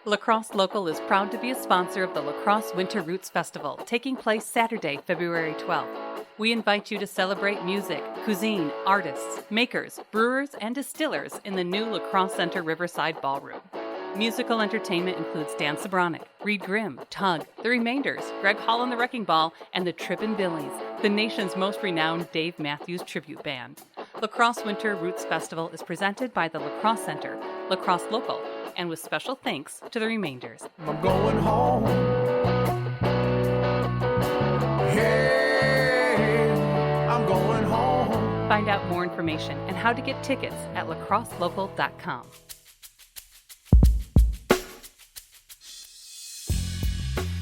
La Crosse Local is proud to be a sponsor of the La Crosse Winter Roots Festival, taking place Saturday, February 12th. We invite you to celebrate music, cuisine, artists, makers, brewers, and distillers in the new La Crosse Center Riverside Ballroom. Musical entertainment includes Dan Sobronic, Reed Grimm, Tug, The Remainders, Greg Hall and the Wrecking Ball, and the Trippin' Billies, the nation's most renowned Dave Matthews tribute band. La Crosse Winter Roots Festival is presented by the La Crosse Center, La Crosse Local, and with special thanks to The Remainders. I'm going home. Hey, I'm going home. Find out more information and how to get tickets at lacrosselocal.com.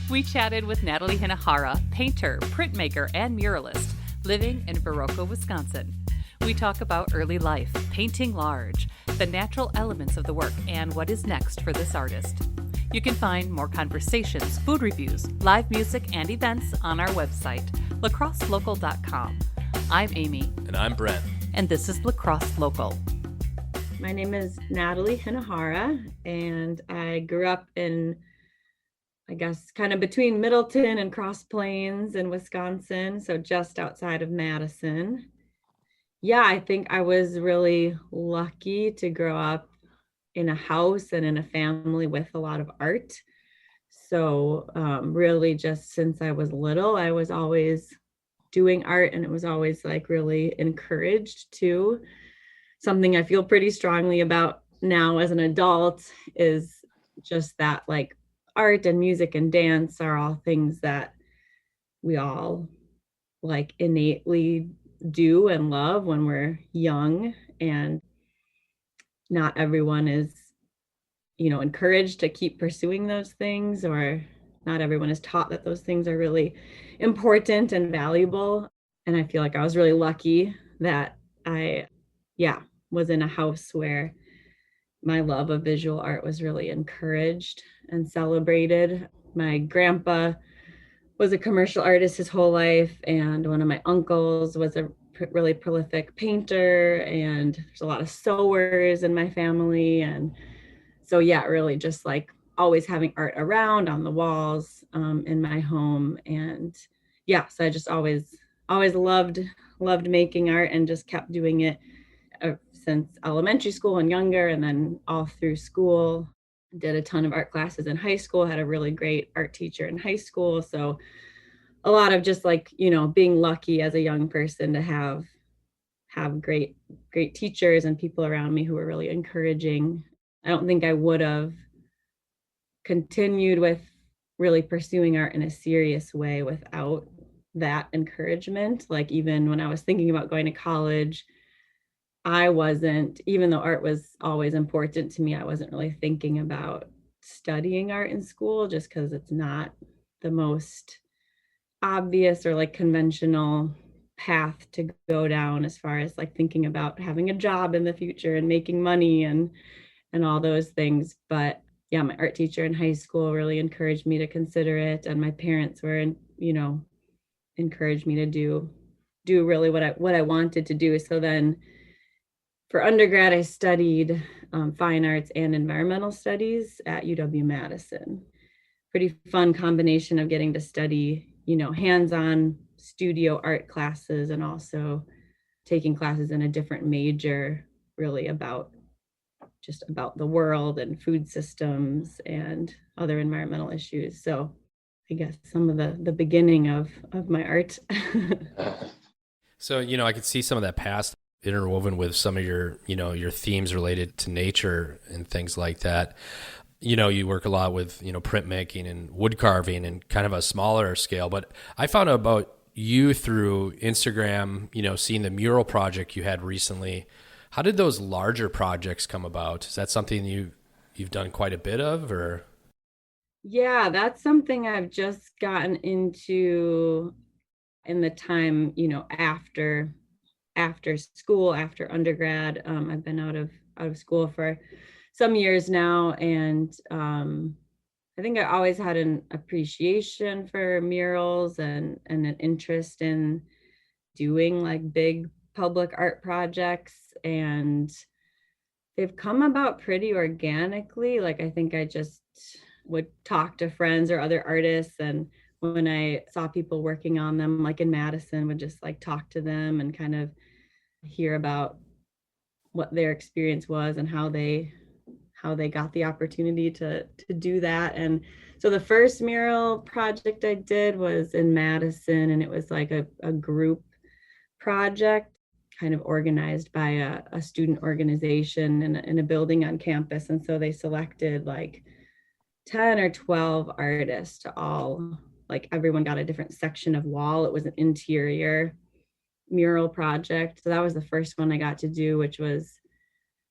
We chatted with Natalie Hinahara, painter, printmaker, and muralist, living in Viroqua, Wisconsin. We talk about early life, painting large, the natural elements of the work, and what is next for this artist. You can find more conversations, food reviews, live music, and events on our website, lacrosselocal.com. I'm Amy. And I'm Brent. And this is La Crosse Local. My name is Natalie Hinahara, and I grew up in, I guess, kind of between Middleton and Cross Plains in Wisconsin, so just outside of Madison. Yeah, I think I was really lucky to grow up in a house and in a family with a lot of art. So really just since I was little, I was always doing art, and it was always like really encouraged too. Something I feel pretty strongly about now as an adult is just that like art and music and dance are all things that we all like innately do and love when we're young, and not everyone is, encouraged to keep pursuing those things, or not everyone is taught that those things are really important and valuable. And I feel like I was really lucky that I was in a house where my love of visual art was really encouraged and celebrated. My grandpa was a commercial artist his whole life, and one of my uncles was a really prolific painter, and there's a lot of sewers in my family. And so really just like always having art around on the walls in my home. And so I just always loved making art, and just kept doing it since elementary school and younger, and then all through school. Did a ton of art classes in high school, had a really great art teacher in high school. So a lot of just like, being lucky as a young person to have great teachers and people around me who were really encouraging. I don't think I would have continued with really pursuing art in a serious way without that encouragement. Like even when I was thinking about going to college, I wasn't, even though art was always important to me, I wasn't really thinking about studying art in school, just because it's not the most obvious or like conventional path to go down as far as like thinking about having a job in the future and making money and all those things. But my art teacher in high school really encouraged me to consider it, and my parents were encouraged me to do really what I wanted to do. So then for undergrad, I studied fine arts and environmental studies at UW-Madison. Pretty fun combination of getting to study, hands-on studio art classes, and also taking classes in a different major, really about the world and food systems and other environmental issues. So I guess some of the beginning of my art. So, I could see some of that past interwoven with some of your, your themes related to nature and things like that. You work a lot with, printmaking and wood carving and kind of a smaller scale. But I found out about you through Instagram, seeing the mural project you had recently. How did those larger projects come about? Is that something you've done quite a bit of, or? Yeah, that's something I've just gotten into in the time, after school, after undergrad. I've been out of school for some years now, and I think I always had an appreciation for murals and an interest in doing like big public art projects. And they've come about pretty organically. Like, I think I just would talk to friends or other artists, and when I saw people working on them, like in Madison, would just like talk to them and kind of hear about what their experience was and how they got the opportunity to do that. And so the first mural project I did was in Madison, and it was like a group project kind of organized by a student organization in a building on campus. And so they selected like 10 or 12 artists to all, like everyone got a different section of wall. It was an interior mural project. So that was the first one I got to do, which was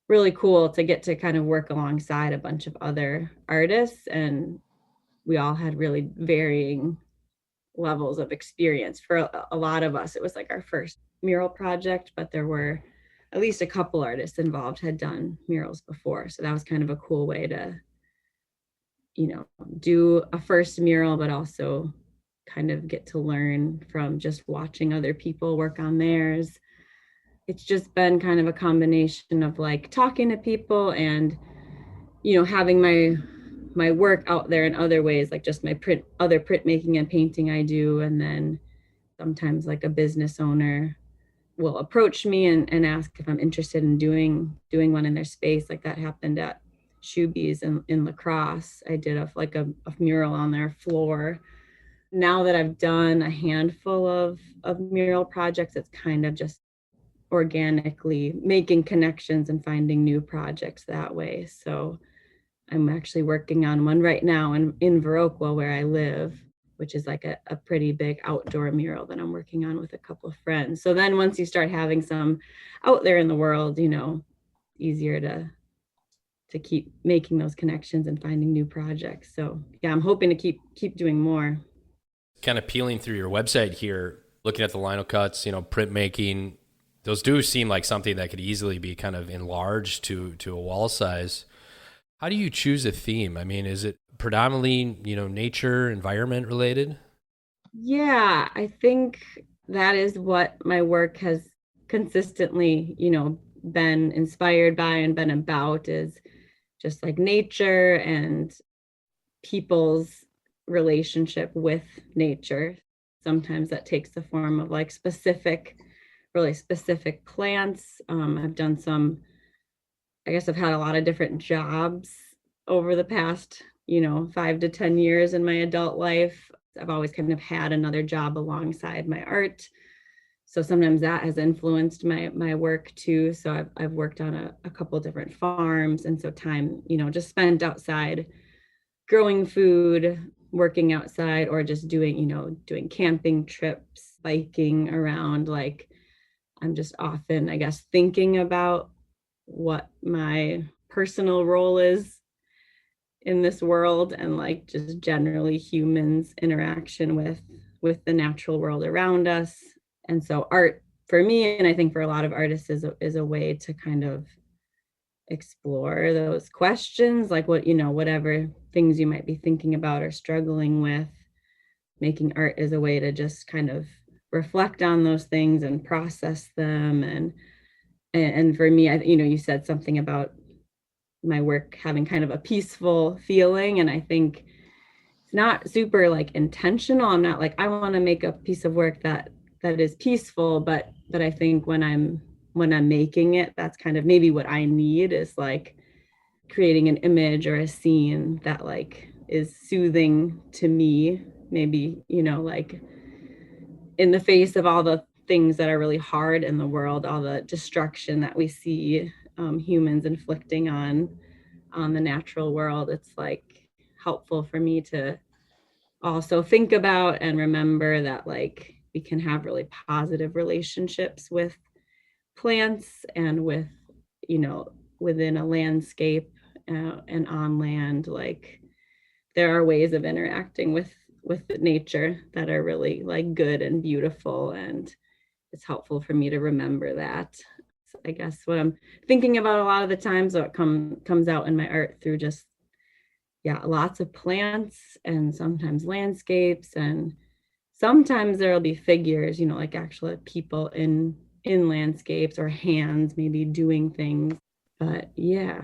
really cool to get to kind of work alongside a bunch of other artists. And we all had really varying levels of experience. For a lot of us, it was like our first mural project, but there were at least a couple artists involved had done murals before. So that was kind of a cool way to, do a first mural, but also kind of get to learn from just watching other people work on theirs. It's just been kind of a combination of like talking to people and, having my work out there in other ways, like just my printmaking and painting I do. And then sometimes like a business owner will approach me and ask if I'm interested in doing one in their space. Like that happened at Shoebies in La Crosse. I did a mural on their floor. Now that I've done a handful of mural projects, it's kind of just organically making connections and finding new projects that way. So I'm actually working on one right now in Viroqua, where I live, which is like a pretty big outdoor mural that I'm working on with a couple of friends. So then once you start having some out there in the world, easier to keep making those connections and finding new projects. So yeah, I'm hoping to keep doing more. Kind of peeling through your website here, looking at the lino cuts, printmaking, those do seem like something that could easily be kind of enlarged to a wall size. How do you choose a theme? I mean, is it predominantly, nature, environment related? Yeah, I think that is what my work has consistently, been inspired by and been about, is just like nature and people's relationship with nature. Sometimes that takes the form of like really specific plants. I've done I've had a lot of different jobs over the past, 5 to 10 years in my adult life. I've always kind of had another job alongside my art. So sometimes that has influenced my work too. So I've worked on a couple of different farms. And so time, just spent outside growing food, working outside, or just doing camping trips, biking around. Like I'm just often, I guess, thinking about what my personal role is in this world, and like just generally humans' interaction with the natural world around us. And so art for me, and I think for a lot of artists, is a way to kind of explore those questions, like whatever things you might be thinking about or struggling with. Making art is a way to just kind of reflect on those things and process them. And for me, you said something about my work having kind of a peaceful feeling, and I think it's not super like intentional. I'm not like, I want to make a piece of work that is peaceful, but I think when I'm making it, that's kind of maybe what I need, is like creating an image or a scene that like is soothing to me, maybe, like in the face of all the things that are really hard in the world, all the destruction that we see humans inflicting on the natural world. It's like helpful for me to also think about and remember that like we can have really positive relationships with plants and with, within a landscape and on land. Like there are ways of interacting with nature that are really like good and beautiful, and it's helpful for me to remember that. So I guess what I'm thinking about a lot of the times, what comes out in my art through just lots of plants and sometimes landscapes, and sometimes there'll be figures, like actual people in landscapes, or hands maybe doing things. But yeah.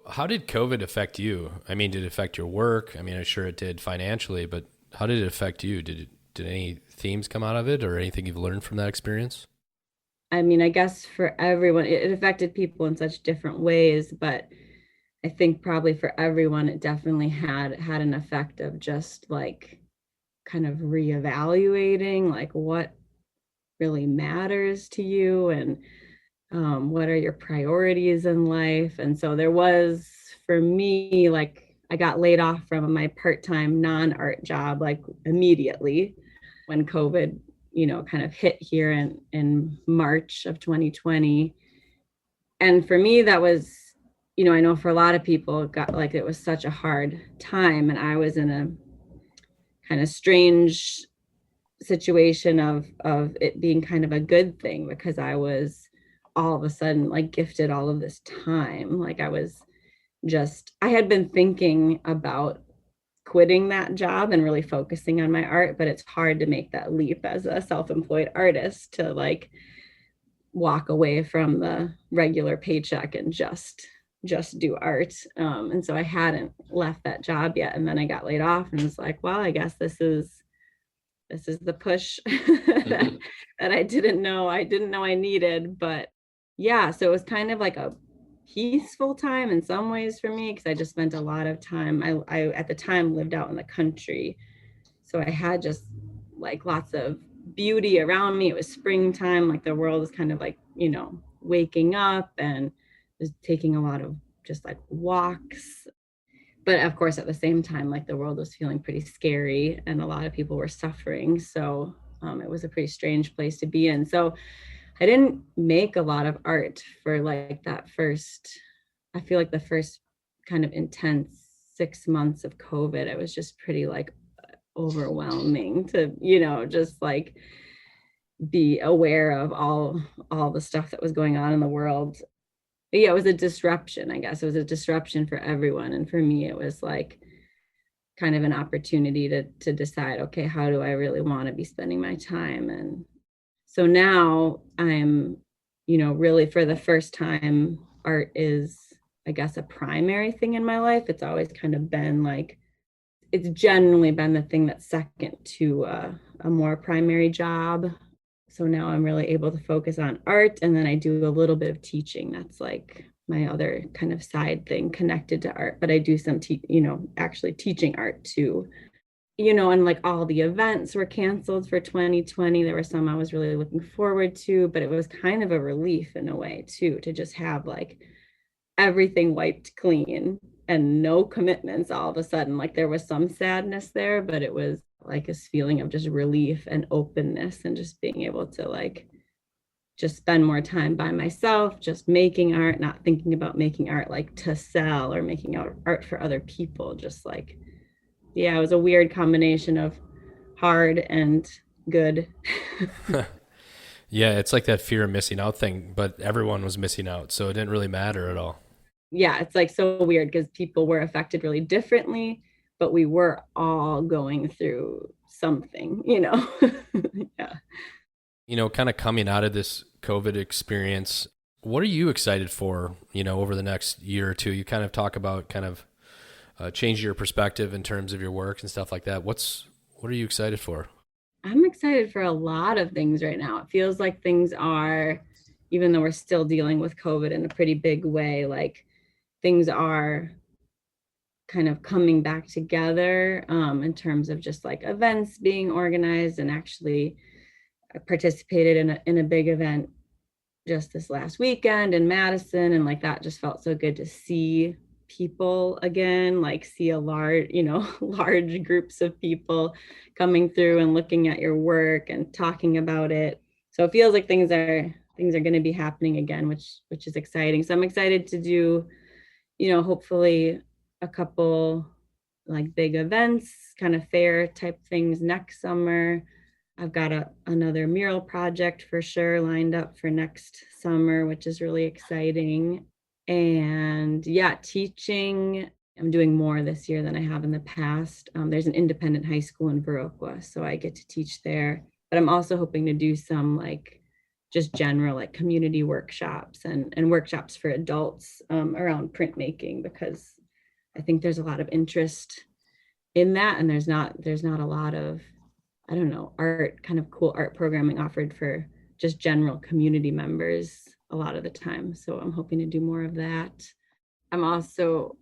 How did COVID affect you? I mean, did it affect your work? I mean, I'm sure it did financially, but how did it affect you? Did any themes come out of it or anything you've learned from that experience? I mean, I guess for everyone, it affected people in such different ways, but I think probably for everyone, it definitely had an effect of just like kind of reevaluating like what really matters to you and what are your priorities in life. And so there was, for me, like I got laid off from my part-time non-art job like immediately when COVID, kind of hit here in March of 2020. And for me, that was, I know for a lot of people, it was such a hard time. And I was in a kind of strange situation of it being kind of a good thing because I was all of a sudden like gifted all of this time. Like I had been thinking about quitting that job and really focusing on my art, but it's hard to make that leap as a self-employed artist to like walk away from the regular paycheck and just do art. And so I hadn't left that job yet. And then I got laid off and was like, well, I guess this is the push that I didn't know I needed. But yeah, so it was kind of like a peaceful time in some ways for me because I just spent a lot of time. I at the time lived out in the country, so I had just like lots of beauty around me. It was springtime, like the world was kind of like, waking up, and was taking a lot of just like walks. But of course, at the same time, like the world was feeling pretty scary and a lot of people were suffering. So it was a pretty strange place to be in. So I didn't make a lot of art for like I feel like the first kind of intense 6 months of COVID. It was just pretty like overwhelming to, just like be aware of all the stuff that was going on in the world. But yeah, it was a disruption, I guess. It was a disruption for everyone. And for me, it was like kind of an opportunity to decide, okay, how do I really want to be spending my time? And so now I'm, really for the first time, art is, I guess, a primary thing in my life. It's always kind of been like, it's generally been the thing that's second to a more primary job. So now I'm really able to focus on art, and then I do a little bit of teaching. That's like my other kind of side thing connected to art, but I do some, actually teaching art too. And like all the events were canceled for 2020. There were some I was really looking forward to, but it was kind of a relief in a way too, to just have like everything wiped clean and no commitments all of a sudden. Like there was some sadness there, but it was like this feeling of just relief and openness and just being able to like just spend more time by myself, just making art, not thinking about making art like to sell or making art for other people. Just like, yeah, it was a weird combination of hard and good. Yeah, it's like that fear of missing out thing, but everyone was missing out, so it didn't really matter at all. Yeah, it's like so weird because people were affected really differently, but we were all going through something. Yeah. Kind of coming out of this COVID experience, what are you excited for, over the next year or two? You kind of talk about kind of change your perspective in terms of your work and stuff like that. What are you excited for? I'm excited for a lot of things right now. It feels like things are, even though we're still dealing with COVID in a pretty big way, like things are kind of coming back together in terms of just like events being organized. And actually I participated in a big event just this last weekend in Madison, and like that just felt so good to see people again, like see a large, large groups of people coming through and looking at your work and talking about it. So it feels like things are going to be happening again, which is exciting. So I'm excited to do, hopefully a couple like big events, kind of fair type things next summer. I've got another mural project for sure lined up for next summer, which is really exciting. And yeah, teaching, I'm doing more this year than I have in the past. There's an independent high school in Viroqua, so I get to teach there. But I'm also hoping to do some like just general like community workshops and workshops for adults around printmaking, because I think there's a lot of interest in that, and there's not a lot of, I don't know, kind of cool art programming offered for just general community members a lot of the time. So I'm hoping to do more of that. I'm also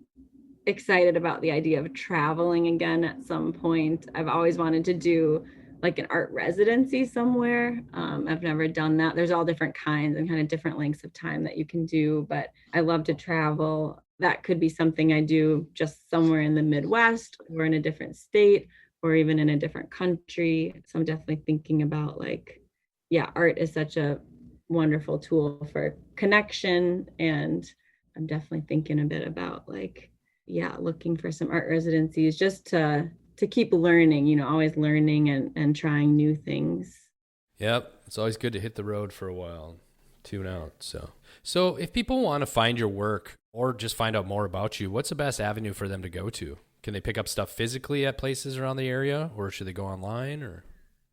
excited about the idea of traveling again at some point. I've always wanted to do like an art residency somewhere. I've never done that. There's all different kinds and kind of different lengths of time that you can do, but I love to travel. That could be something I do just somewhere in the Midwest or in a different state or even in a different country. So I'm definitely thinking about like, yeah, art is such a wonderful tool for connection. And I'm definitely thinking a bit about like, yeah, looking for some art residencies just to keep learning, you know, always learning and trying new things. Yep. It's always good to hit the road for a while, tune out. So if people want to find your work or just find out more about you, what's the best avenue for them to go to? Can they pick up stuff physically at places around the area, or should they go online? Or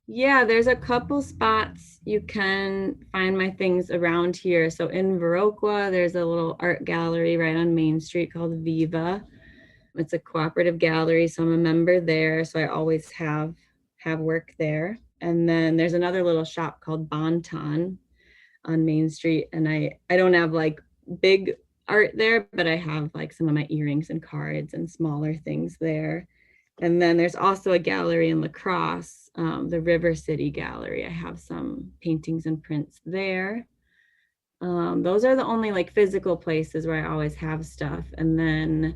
yeah, there's a couple spots you can find my things around here. So in Viroqua, there's a little art gallery right on Main Street called Viva. It's a cooperative gallery, so I'm a member there. So I always have work there. And then there's another little shop called Bonton on Main Street. And I don't have like big art there, but I have like some of my earrings and cards and smaller things there. And then there's also a gallery in La Crosse, the River City Gallery. I have some paintings and prints there. Those are the only like physical places where I always have stuff. And then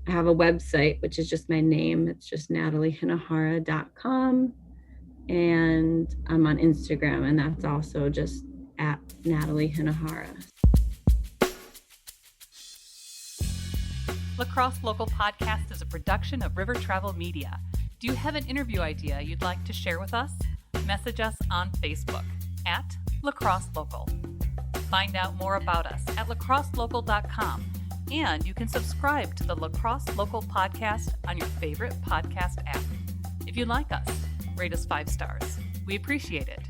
I have a website, which is just my name. It's just nataliehinahara.com. And I'm on Instagram, and that's also just at Natalie Hinahara. La Crosse Local Podcast is a production of River Travel Media. Do you have an interview idea you'd like to share with us? Message us on Facebook at La Crosse Local. Find out more about us at lacrosselocal.com, and you can subscribe to the La Crosse Local Podcast on your favorite podcast app. If you like us, rate us 5 stars. We appreciate it.